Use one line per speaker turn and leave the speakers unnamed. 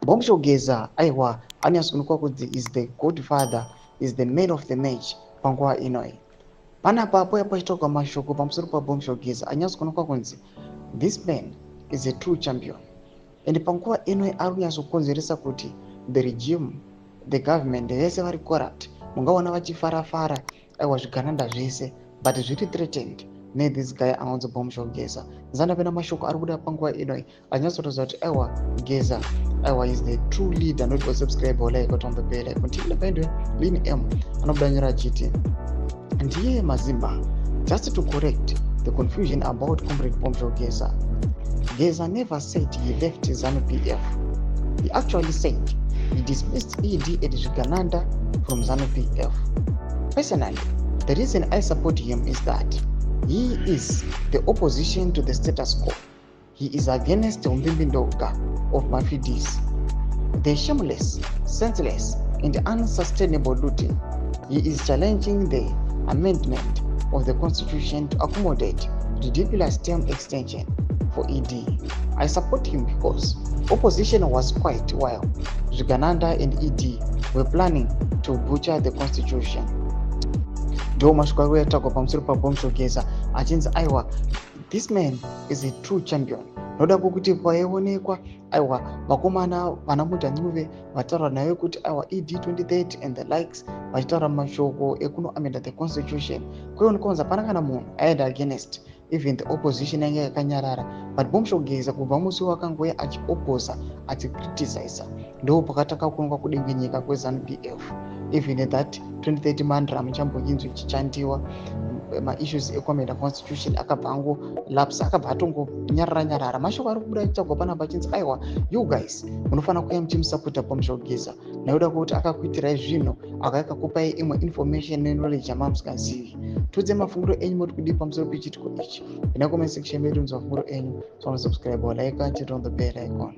Bomshogeza aiwa anyatsoonekwa kuti is the godfather, is the man of the match panguva inoi. Panapapo pachitaurwa mashoko pamusoro paBomshogeza anyatsoonekwa kunzi this man is a true champion. And panguva inoi ari kunyatsokonzeresa kuti the regime, the government vese vari corrupt. Mungaona vachifarafara aiwa zvigananda zvese, but zviri threatened this guy anonzi Bomshogeza. Zandapena mashoko ari kuda panguva inoi anyatsotaridza kuti aiwa Geza aiwa is the true leader. Not subscribe or like on the bell icon. Independent Lin M anobudanyira achiti ndiye Mazimba. Just to correct the confusion about Comrade Bomshogeza, Geza never said he left ZANU-PF. He actually said he dismissed ED Zvigananda from ZANU-PF. Personally, the reason I support him is that he is the opposition to the status quo. He is against the Umbimbi Ndoga of Mafidis, the shameless, senseless, and unsustainable looting. He is challenging the amendment of the constitution to accommodate ridiculous term extension for ED. I support him because opposition was quiet while Zvigananda and ED were planning to butcher the constitution. Ndo mashoko ari kutaurwa pamusoro paBomshogeza achinzi aiwa this man is a true champion. Noda kuti paionekwa aiwa vakomana vana Mudanyuve vataura naye kuti aiwa ED 2030 and the likes vachitaura mashoko ekunoamenda the constitution. Kuonekwa kunzi hapana kana munhu aenda against even the opposition yange yakanyarara, but Bomshogeza kubva musi wakangouya achioposa achicriticize ndo pakataka kuonekwa kudengenyeka kweZANU-PF. Even that 2030 mantra muchambonyinzwi chichandiwa maissues ekuamenda constitution akabva angolapsa, akabva atongonyarara. Mashoko ari kubuda achitagwa panapa achinzi aiwa you guys munofanira kuuya muchimusapota Bomshogeza nekuda kwekuti akakuitirai zvinhu akakupai imwe information neknowledge yamamusingazivi. Tudze mafunguro enyu muri kudii pamusoro pechitiko ichi. Ina comment section medu nzwa mafunguro enyu. So subscribe or like and turn on the bell icon.